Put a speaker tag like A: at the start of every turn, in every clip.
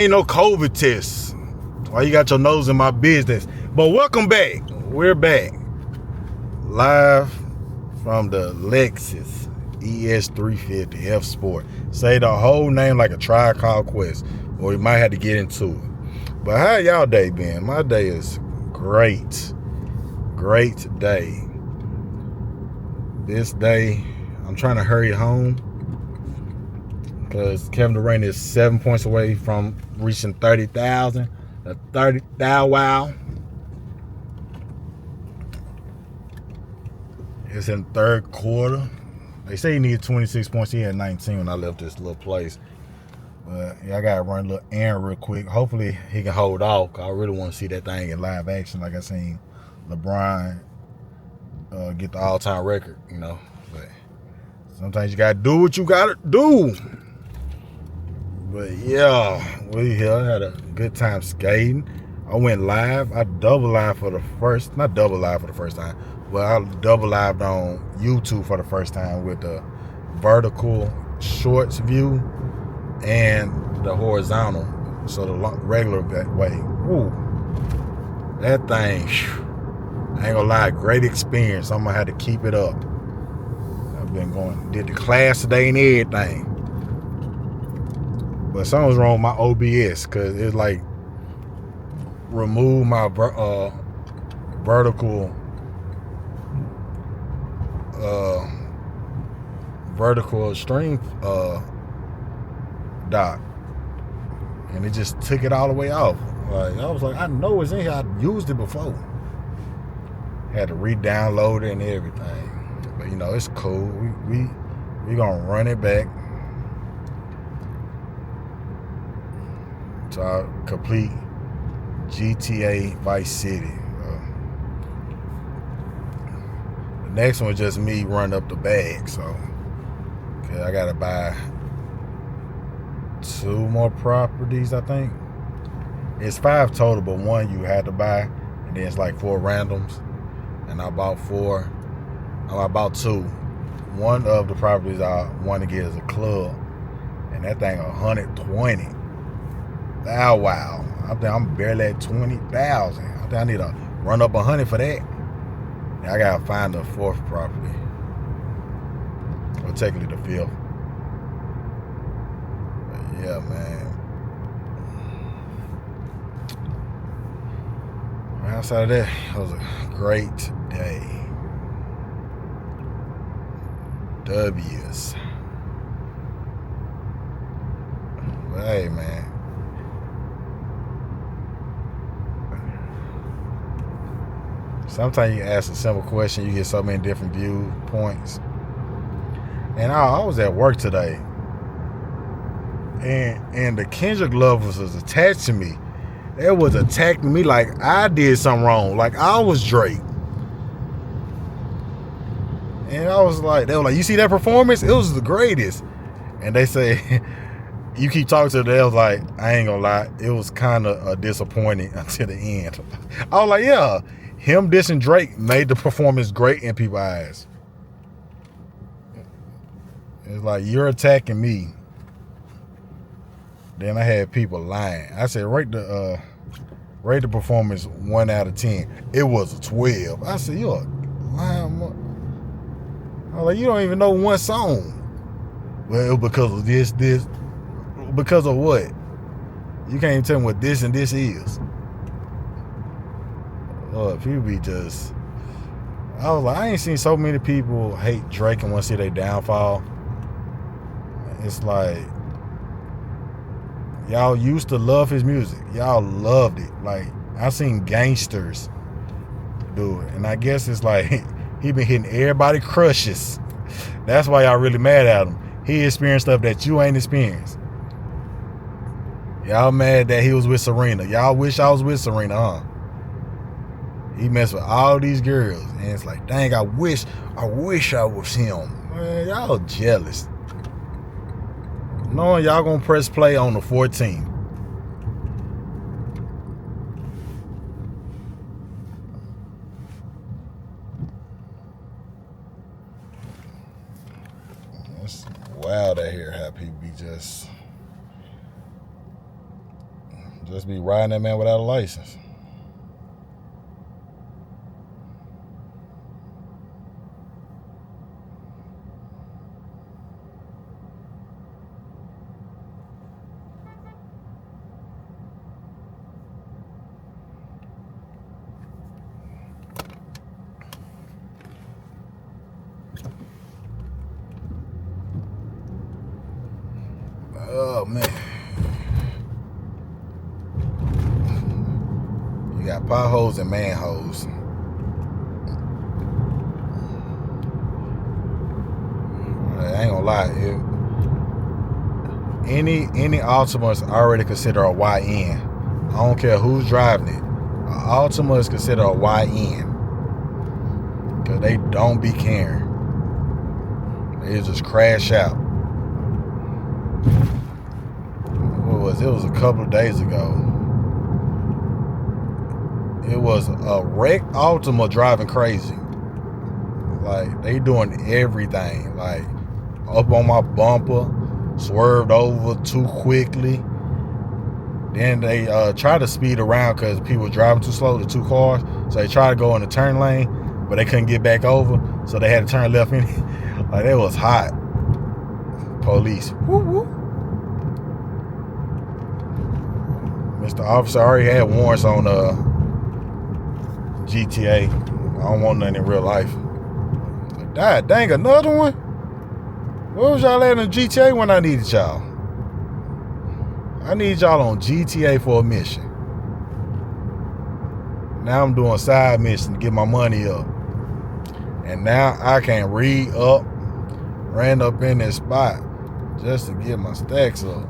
A: Ain't no COVID tests. Why you got your nose in my business? But welcome back. We're back. Live from the Lexus ES350 F Sport. Say the whole name like a Tribe Called Quest, or we might have to get into it. But how y'all day been? My day is great. Great day. This day, I'm trying to hurry home because Kevin Durant is 7 points away from reaching 30,000. The 30,000 wow. It's in third quarter. They say he needed 26 points. He had 19 when I left this little place. But yeah, I gotta run a little errand real quick. Hopefully he can hold off. Cause I really want to see that thing in live action, like I seen LeBron get the all-time record. But sometimes you gotta do what you gotta do. But yeah, we here had a good time skating. I went live. I double live for the first, not double live for the first time, but I double lived on YouTube for the first time with the vertical shorts view and the horizontal, so the regular way. Ooh, that thing, I ain't gonna lie, great experience. I'm gonna have to keep it up. I've been did the class today and everything. But something's wrong with my OBS, because it's like remove my vertical stream dot, and it just took it all the way off. Like, I was like, I know it's in here. I used it before. Had to re-download it and everything. But it's cool. We gonna run it back to our complete GTA Vice City. The next one was just me running up the bag, so okay, I gotta buy 2 more properties, I think. It's 5 total, but 1 you had to buy, and then it's like 4 randoms. And I bought 4. I bought 2. One of the properties I want to get is a club, and that thing 120. Wow. I think I'm barely at 20,000. I think I need to run up 100 for that. And I gotta find the 4th property, or technically the 5th. But yeah, man. Outside of that, it was a great day. W's. But hey, man. Sometimes you ask a simple question, you get so many different viewpoints. And I was at work today, and the Kendrick lovers was attached to me. It was attacking me like I did something wrong, like I was Drake. And I was like, they were like, you see that performance? It was the greatest. And they say, you keep talking to them, they was like, I ain't gonna lie, it was kind of disappointing until the end. I was like, yeah, him dissing Drake made the performance great in people's eyes. It's like, you're attacking me. Then I had people lying. I said, rate the performance 1 out of 10. It was a 12. I said, you're lying. I was like, you don't even know one song. Well, because of this. Because of what? You can't even tell me what this and this is. People be just... I was like, I ain't seen so many people hate Drake and want to see their downfall. It's like, y'all used to love his music. Y'all loved it. Like, I seen gangsters do it. And I guess it's like, he been hitting everybody crushes. That's why y'all really mad at him. He experienced stuff that you ain't experienced. Y'all mad that he was with Serena. Y'all wish I was with Serena, huh? He messed with all these girls. And it's like, dang, I wish I was him. Man, y'all jealous. Knowing y'all gonna press play on the 14th. It's wild out here how people be just Just be riding that man without a license. Oh man. You got potholes and manholes. I ain't gonna lie. Any Altima is already considered a YN. I don't care who's driving it. An Altima is considered a YN. Because they don't be caring. They just crash out. It was a couple of days ago. It was a wrecked Altima driving crazy. Like, they doing everything. Like, up on my bumper, swerved over too quickly. Then they tried to speed around because people were driving too slow, the two cars. So they tried to go in the turn lane, but they couldn't get back over. So they had to turn left in. Like, it was hot. Police. Woo woo. Mr. Officer already had warrants on GTA. I don't want nothing in real life. God dang, another one? Where was y'all at in GTA when I needed y'all? I need y'all on GTA for a mission. Now I'm doing side missions to get my money up. And now I can't re-up. Ran up in this spot just to get my stacks up.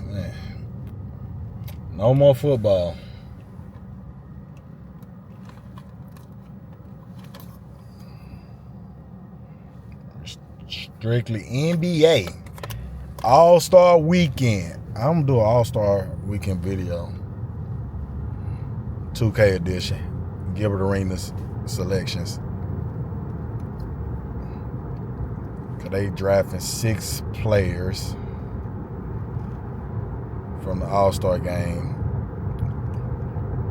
A: Man. No more football. Strictly NBA. All-Star Weekend. I'm gonna do an All-Star Weekend video. 2K edition. Gilbert Arenas selections. Cause they drafting 6 players from the All-Star game.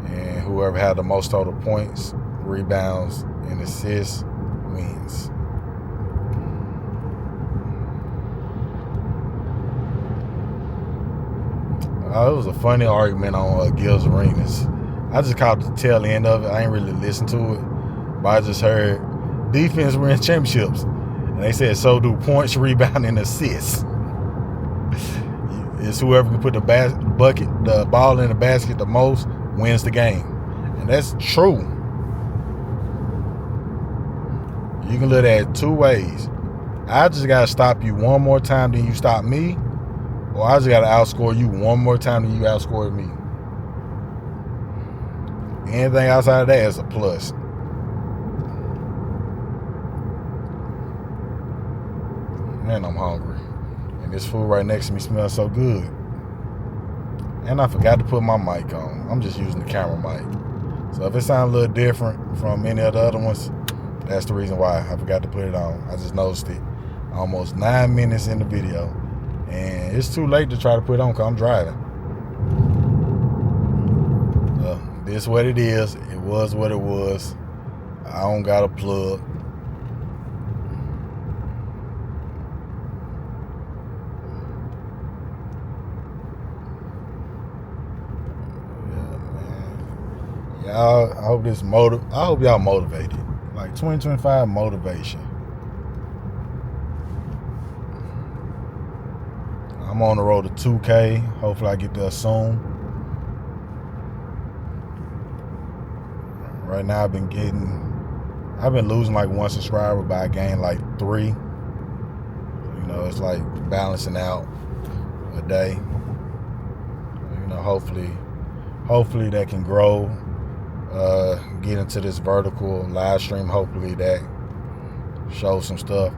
A: And whoever had the most total points, rebounds, and assists wins. It was a funny argument on Gil's Arenas. I just caught the tail end of it. I ain't really listened to it, but I just heard defense wins championships, and they said so do points, rebound, and assists. It's whoever can put the ball in the basket the most wins the game, and that's true. You can look at it 2 ways. I just gotta stop you one more time than you stop me. Or I just got to outscore you one more time than you outscored me. Anything outside of that is a plus. Man, I'm hungry. And this food right next to me smells so good. And I forgot to put my mic on. I'm just using the camera mic. So if it sounds a little different from any of the other ones, that's the reason why I forgot to put it on. I just noticed it. Almost 9 minutes in the video. And it's too late to try to put it on because I'm driving. This what it is. It was what it was. I don't got a plug. Yeah, man. Y'all, I hope y'all motivated. Like 2025 motivation. I'm on the road to 2K. Hopefully I get there soon. Right now I've been losing like 1 subscriber, but I gained like 3. You know, it's like balancing out a day. You know, hopefully that can grow. Get into this vertical live stream. Hopefully that shows some stuff.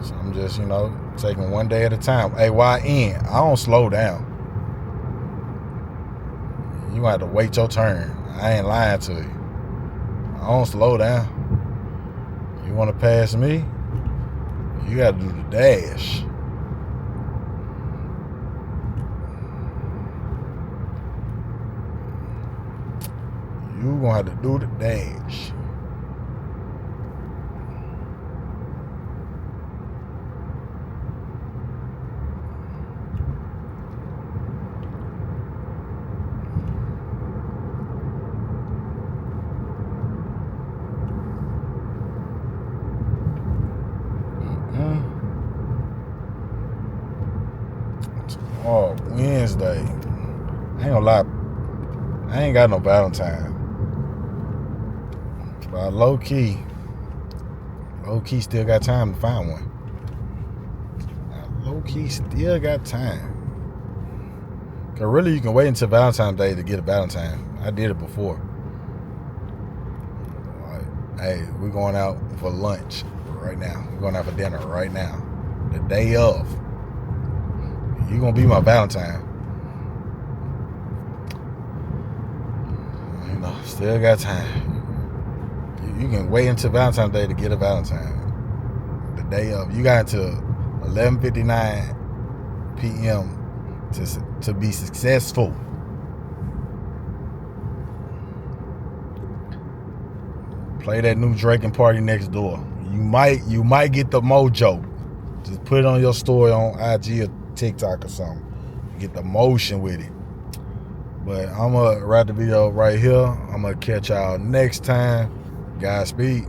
A: So I'm just, you know, taking one day at a time. AYN, I don't slow down. You gonna have to wait your turn. I ain't lying to you. I don't slow down. You wanna pass me? You gotta do the dash. You gonna have to do the dash. Oh, Wednesday. I ain't gonna lie. I ain't got no Valentine. But low key still got time to find one. Low key still got time. Cause really you can wait until Valentine's Day to get a Valentine. I did it before. Like, hey, we're going out for lunch right now. We're going out for dinner right now. The day of. You gonna be my Valentine. You know, still got time. You can wait until Valentine's Day to get a Valentine. The day of. You got until 11:59 p.m. to be successful. Play that new Drake and Party Next Door. You might get the mojo. Just put it on your story on IG or TikTok or something. Get the motion with it. But I'm gonna wrap the video right here. I'm gonna catch y'all next time. Godspeed.